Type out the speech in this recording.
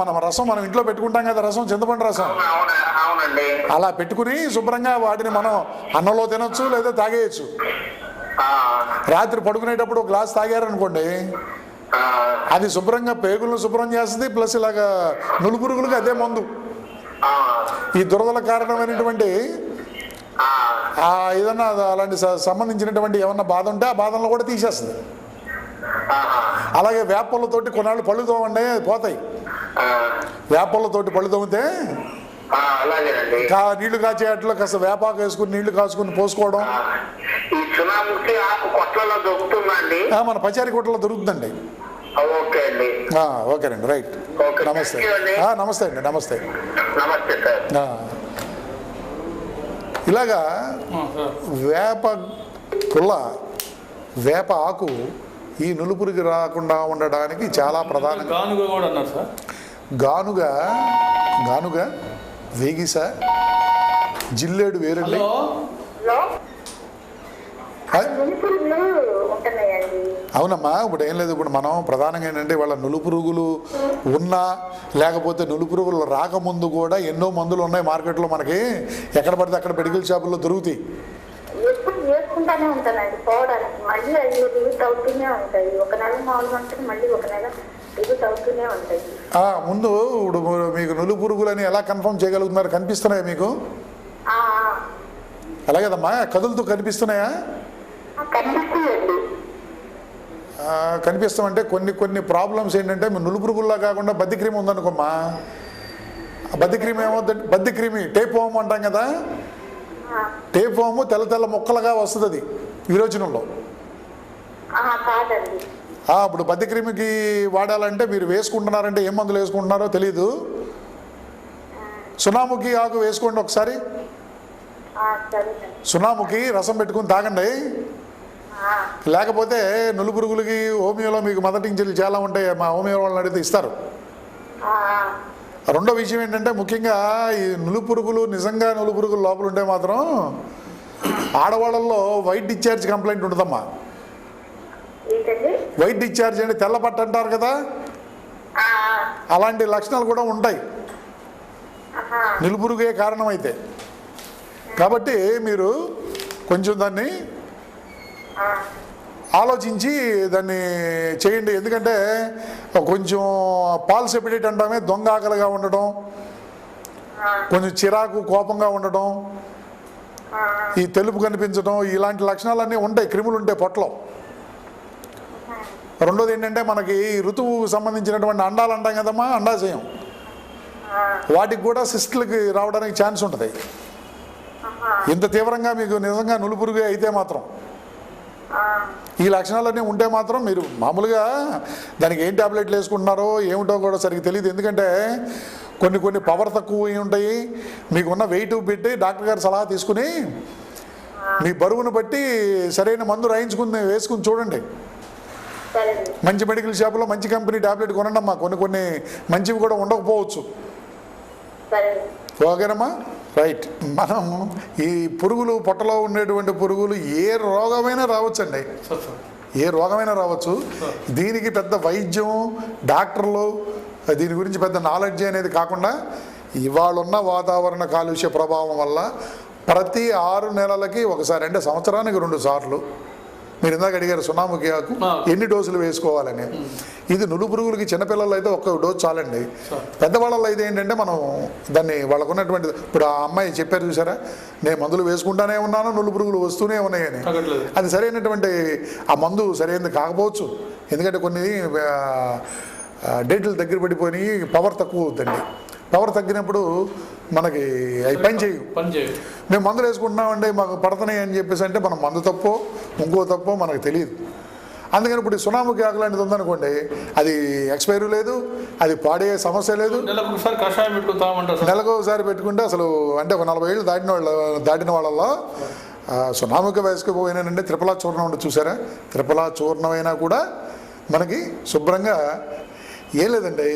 మనం రసం మనం ఇంట్లో పెట్టుకుంటాం కదా, రసం చింతపండు రసం అలా పెట్టుకుని శుభ్రంగా వాటిని మనం అన్నంలో తినొచ్చు లేదా తాగేయచ్చు. రాత్రి పడుకునేటప్పుడు ఒక గ్లాస్ తాగారనుకోండి, అది శుభ్రంగా పేగులను శుభ్రం చేస్తుంది, ప్లస్ ఇలాగా నులుపురుగులకు అదే మందు. ఈ దురదల కారణమైనటువంటి ఏదన్నా అలాంటి సంబంధించినటువంటి ఏమన్నా బాధ ఉంటే ఆ బాధలను కూడా తీసేస్తుంది. అలాగే వేపలతోటి కొన్నాళ్ళు పళ్ళు తోమండి, పోతాయి. వేపలతోటి పళ్ళు తోమితే నీళ్లు కాచే అట్లా కాస్త వేపాకు వేసుకుని నీళ్లు కాచుకుని పోసుకోవడం మన పచారీ కొట్టలో దొరుకుతుందండి. ఓకేనండి, రైట్. నమస్తే. నమస్తే అండి, నమస్తే. ఇలాగా వేప పుల్ల, వేప ఆకు ఈ నులుపురికి రాకుండా ఉండడానికి చాలా ప్రధాన. గానుగ వేగిస, జిల్లేడు వేరండి. అవునమ్మా, ఇప్పుడు ఏం లేదు. ఇప్పుడు మనం ప్రధానంగా ఏంటంటే వాళ్ళ నులుపురుగులు ఉన్నా లేకపోతే నులుపురుగులు రాకముందు కూడా ఎన్నో మందులు ఉన్నాయి మార్కెట్లో. మనకి ఎక్కడ పడితే అక్కడ మెడికల్ షాపుల్లో దొరుకుతాయి. వేసుకుంటానే ఉంటానండి పోవడానికి, మళ్ళీ అవి రిలీజ్ అవుతూనే ఉంటాయి. ఒక నెల మామూలుగా ఉంటుంది, మళ్ళీ ఒక నెల రిలీజ్ అవుతూనే ఉంటాయి. ముందు ఇప్పుడు మీకు నులు పురుగులని ఎలా కన్ఫర్మ్ చేయగలుగుతున్నారు? కనిపిస్తున్నాయా మీకు? అలాగేదమ్మా, కదులుతూ కనిపిస్తున్నాయా? కనిపిస్తామంటే కొన్ని ప్రాబ్లమ్స్ ఏంటంటే నులు పురుగుల్లా కాకుండా బద్ది క్రీమ్ ఉందనుకోమ్మా. బద్ది క్రీమ్ ఏమవుతుంది? బద్ది క్రీమి టేప్ వామ్ అంటాం కదా, టేప్ వాము తెల్ల తెల్ల ముక్కలుగా వస్తుంది అది విరోచనంలో. ఇప్పుడు బద్ది క్రీమికి వాడాలంటే మీరు వేసుకుంటున్నారంటే ఏం మందులు వేసుకుంటున్నారో తెలీదు. సునాముఖి ఆకు వేసుకోండి ఒకసారి. సునాముఖి రసం పెట్టుకుని తాగండి. లేకపోతే నులుపురుగులకి హోమియోలో మీకు మదటించలు చాలా ఉంటాయి, మా హోమియో వాళ్ళని అడిగితే ఇస్తారు. రెండో విషయం ఏంటంటే ముఖ్యంగా ఈ నులుపురుగులు, నిజంగా నులుపురుగులు లోపల ఉంటే మాత్రం ఆడవాళ్ళల్లో వైట్ డిశ్చార్జ్ కంప్లైంట్ ఉంటుందమ్మా. వైట్ డిశ్చార్జ్ అంటే తెల్లపట్టు అంటారు కదా, అలాంటి లక్షణాలు కూడా ఉంటాయి నులుపురుగే కారణమైతే. కాబట్టి మీరు కొంచెం దాన్ని ఆలోచించి దాన్ని చేయండి. ఎందుకంటే కొంచెం పాల్స్ ఎపిడైట్ అంటామే, దొంగ ఆకలిగా ఉండడం, కొంచెం చిరాకు కోపంగా ఉండడం, ఈ తెలుపు కనిపించడం, ఇలాంటి లక్షణాలన్నీ ఉంటాయి, క్రిములు ఉంటాయి పొట్టలో. రెండోది ఏంటంటే మనకి ఋతువుకు సంబంధించినటువంటి అండాలు అంటాం కదమ్మా, అండాశయం, వాటికి కూడా సిస్టులకి రావడానికి ఛాన్స్ ఉంటుంది. ఇంత తీవ్రంగా మీకు నిజంగా నులుపురుగు అయితే మాత్రం ఈ లక్షణాలన్నీ ఉంటే మాత్రం మీరు మామూలుగా దానికి ఏం ట్యాబ్లెట్లు వేసుకుంటున్నారో ఏమిటో కూడా సరిగ్గా తెలియదు. ఎందుకంటే కొన్ని పవర్ తక్కువ ఉంటాయి. మీకున్న వెయిట్ పెట్టి డాక్టర్ గారి సలహా తీసుకుని మీ బరువును బట్టి సరైన మందు రాయించుకుని వేసుకుని చూడండి. మంచి మెడికల్ షాపులో మంచి కంపెనీ ట్యాబ్లెట్ కొనండి అమ్మా. కొన్ని మంచివి కూడా ఉండకపోవచ్చు. ఓకేనమ్మా, రైట్. మనం ఈ పురుగులు, పొట్టలో ఉండేటువంటి పురుగులు ఏ రోగమైనా రావచ్చండి, ఏ రోగమైనా రావచ్చు. దీనికి పెద్ద వైద్యం, డాక్టర్లు దీని గురించి పెద్ద నాలెడ్జ్ అనేది కాకుండా ఇవాళ ఉన్న వాతావరణ కాలుష్య ప్రభావం వల్ల ప్రతి 6 నెలలకి ఒకసారి, అంటే సంవత్సరానికి 2 సార్లు, మీరు ఇందాక అడిగారు సునాముఖి ఆకు ఎన్ని డోసులు వేసుకోవాలని. ఇది నులుపురుగులకి చిన్నపిల్లలు అయితే 1 డోసు చాలండి. పెద్దవాళ్ళలో అయితే ఏంటంటే మనం దాన్ని వాళ్ళకు ఉన్నటువంటి, ఇప్పుడు ఆ అమ్మాయి చెప్పారు చూసారా, నేను మందులు వేసుకుంటానే ఉన్నాను, నులుపురుగులు వస్తూనే ఉన్నాయని. అది సరైనటువంటి ఆ మందు సరైనది కాకపోవచ్చు. ఎందుకంటే కొన్ని డేట్లు దగ్గర పడిపోయి పవర్ తక్కువ అవుతుందండి. పవర్ తగ్గినప్పుడు మనకి అవి పని చేయవు. మేము మందులు వేసుకుంటున్నామండి మాకు పడుతున్నాయి అని చెప్పేసి అంటే మనం మందు తప్పో ఇంకో తప్పో మనకు తెలియదు. అందుకని ఇప్పుడు సునాముఖి ఆకు లాంటిది ఉందనుకోండి, అది ఎక్స్పైరీ లేదు, అది పాడే సమస్య లేదు. నెలకు ఒకసారి పెట్టుకుంటే అసలు అంటే ఒక 40 ఏళ్ళు దాటిన వాళ్ళల్లో సునాముఖి వేసుకుపోయినానంటే త్రిఫలా చూర్ణం ఉంటుంది చూసారా, త్రిఫలా చూర్ణం అయినా కూడా మనకి శుభ్రంగా ఏం లేదండి.